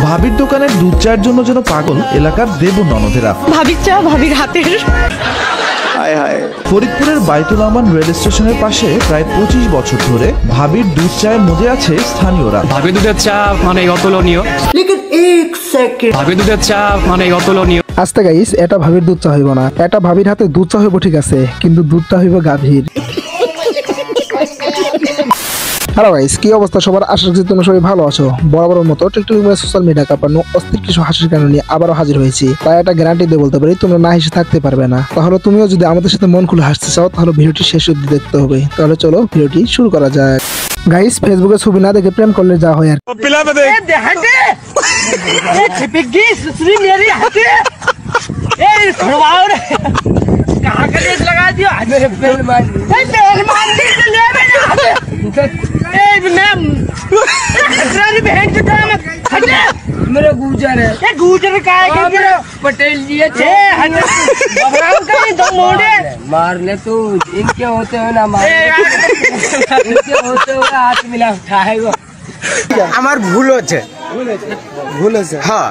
ভাবির দোকানের দুধ চায়ের জন্য যেন পাগল এলাকার দেব ননদেরা। ভাবির চা ভাবির হাতের। ফরিদপুরের বাইতুল আমান রেল স্টেশনের পাশে প্রায় 25 বছর ধরে ভাবির দুধ চায়ের মধ্যে আছে স্থানীয়রা। ভাবির দুধের চা মানে অতুলনীয়। ভাবির দুধের চা মানে অতুলনীয়। আস্তে গাইস, এটা ভাবির দুধ চা হইব না, এটা ভাবির হাতে দুধ চা হইব ঠিক আছে, কিন্তু দুধটা হইব গাভীর। হ্যালো গাইস, কি অবস্থা সবার? আশা করছি তোমরা সবাই ভালো আছো। বরাবরের মতো টিকটক সোশ্যাল মিডিয়া কাঁপানো অস্থির কিছু হাসির কারণ নিয়ে আবারও হাজির হয়েছি। তাই একটা গ্যারান্টি দিয়ে বলতে পারি, তোমরা না হেসে থাকতে পারবে না। তাহলে তুমিও যদি আমাদের সাথে মন খুলে হাসতে চাও, তাহলে ভিডিওটি শেষ অবধি দেখতে হবে। তাহলে চলো ভিডিওটি শুরু করা যাক। গাইস, ফেসবুকে ছবি না দেখে প্রেম করলে যা হয় আর मेरा गुजर है, ये गुजर का है क्या? पटेल जी अच्छे मारने तो इनके होते हुए ना मार, इनके होते हुए हाथ मिला उठाएगा। हमार भूल होचे, भूल होचे, हाँ।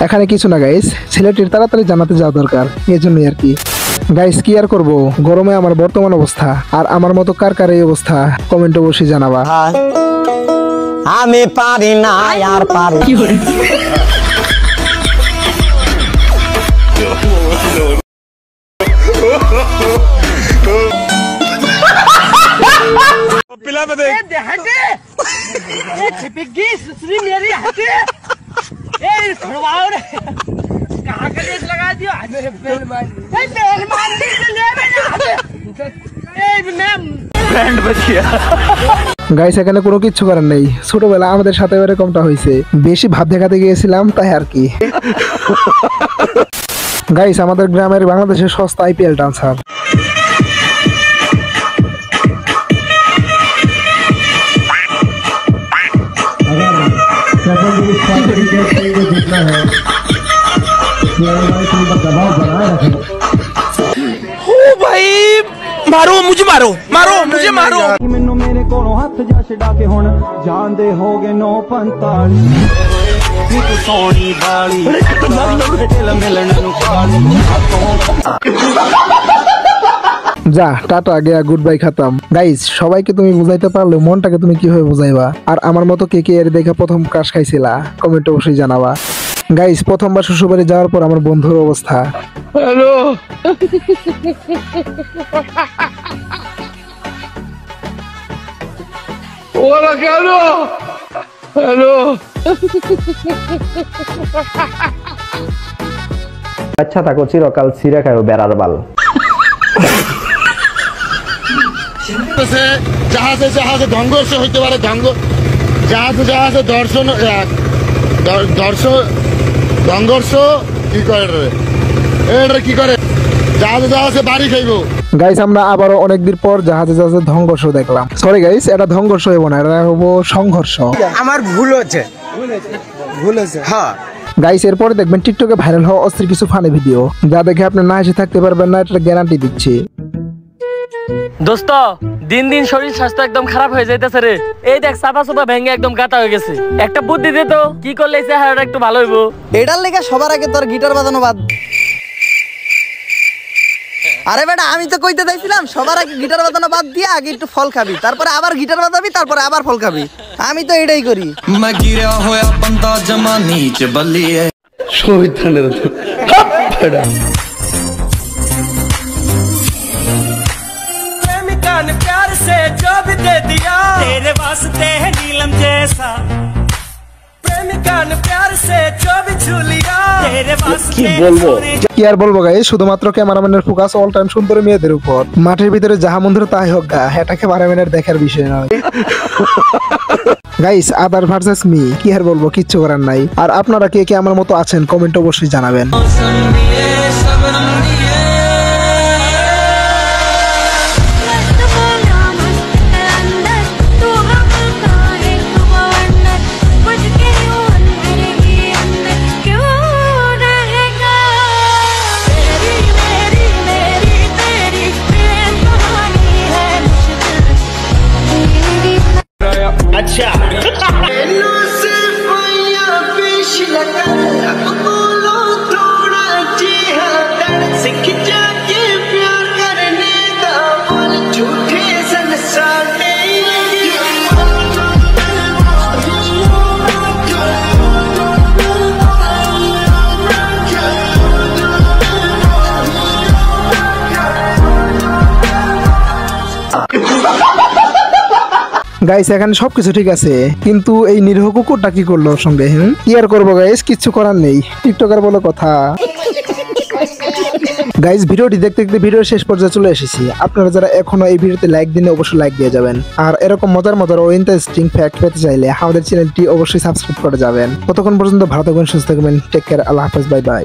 এখানে কিছু না গাইস, ছেলেটির তাড়াতাড়ি জানাতে যাওয়া দরকার, এই জন্যই আর কি। গাইস, কি আর করবো, গরমে আমার বর্তমান অবস্থা, আর আমার মতো কার কার এই অবস্থা কমেন্টে বসে জানাবা। আমি পারি না আর পারি। গাইস, এখানে কোনো কিচ্ছু করার নেই, ছোটবেলা আমাদের সাথে এরকমটা হয়েছে, বেশি ভাব দেখাতে গিয়েছিলাম তাই আর কি। গাইস, আমাদের গ্রামের বাংলাদেশের সস্তা IPL ডান্সার। मारो मुझे, मारो मारो मुझे, मारो। मैनू मेरे कोलों हथ जा छड़ा के हुण जानदे हो गए 9:45 नी तू सोनी बाली दिल मिलन नू काली। যা, টাটা গয়া, গুড বাই, খাতাম। গাইস, সবাইকে তুমি বুঝাইতে পারলে মনটাকে তুমি কিভাবে বুঝাইবা? আর আমার মতো কে কে এর দেখে প্রথম ক্রাশ খাইছিলা কমেন্টে অবশ্যই জানাবা। গাইস, প্রথমবার শ্বশুরবাড়ি যাওয়ার পর আমার বন্ধুর অবস্থা। हेलो ওরা কেন? हेलो আচ্ছা থাকো, চিরকাল ছিঁড়ে খাও বেড়ার বাল। জাহাজে জাহাজে সংঘর্ষ হইতে পারে, জাহাজে জাহাজে দর্শন সংঘর্ষ কি করে, এটা কি করে, জাহাজে জাহাজে বাড়ি খাইব। গাইস, আমরা আবারও অনেকদিন পর জাহাজে জাহাজে সংঘর্ষ দেখলাম। সরি গাইস, এটা সংঘর্ষ হইব না, এটা হবো সংঘর্ষ। আমার ভুল হচ্ছে, ভুল হচ্ছে, হ্যাঁ। গাইস, এরপরে দেখবেন টিকটকে ভাইরাল হওয়া অস্থির কিছু ফানি ভিডিও, যা দেখে আপনি না এসে থাকতে পারবেন না, এটা গ্যারান্টি দিচ্ছি। দোস্ত, দিন দিন শরীর স্বাস্থ্য একদম খারাপ হয়ে যাইতেছে রে। এই দেখ, চাপা চোপা ভেঙে একদম গাতা হয়ে গেছে। একটা বুদ্ধি দে তো, কি করলে চেহারাটা একটু ভালো হইব? এটার লেগে সবার আগে তোর গিটার বাজানো বাদ। আরে বেটা, আমি তো কইতে চাইছিলাম সবার আগে গিটার বাজানো বাদ দিয়ে আগে একটু ফল খাবি, তারপরে আবার গিটার বাজাবি, তারপরে আবার ফল খাবি। আমি তো এটাই করি। मैं गिरा होया बंदा जमा नीच बल्ली है শয়তানের তো বেটা। प्रेमिका ने प्यार से जो भी दे दिया तेरे वास्ते है नीलम जैसा। प्रेमिका ने प्यार से जो भी छू लिया तेरे वास्ते। কি আর বলবো গাইস, শুধুমাত্র ক্যামেরাম্যানের ফোকাস অল টাইম সুন্দরী মেয়েদের উপর। মাঠের ভিতরে যাহা মন্দির তাই হোক গা, এটা ক্যামেরাম্যানের দেখার বিষয় নয়। গাইস, আদার ভার্সেস মি, কি আর বলবো, কিচ্ছু করার নাই। আর আপনারা কে কে আমার মতো আছেন কমেন্ট অবশ্যই জানাবেন। গাইস এখানে সবকিছু ঠিক আছে, কিন্তু এই নিরীহ কুকুরটা কি করলো ওর সঙ্গে? কি আর করবো গাইস, কিচ্ছু করার নেই, টিকটকার বলে কথা। গাইস ভিডিওটি দেখতে দেখতে ভিডিওর শেষ পর্যায়ে চলে এসেছি। আপনারা যারা এখনো এই ভিডিওতে লাইক দিন অবশ্যই লাইক দিয়ে যাবেন, আর এরকম মজার ও ইন্টারেস্টিং ফ্যাক্ট পেতে চাইলে আমাদের চ্যানেলটি অবশ্যই সাবস্ক্রাইব করে যাবেন। ততক্ষণ পর্যন্ত ভালো থাকবেন, সুস্থ থাকবেন, টেক কেয়ার, আল্লাহ হাফেজ, বাই বাই।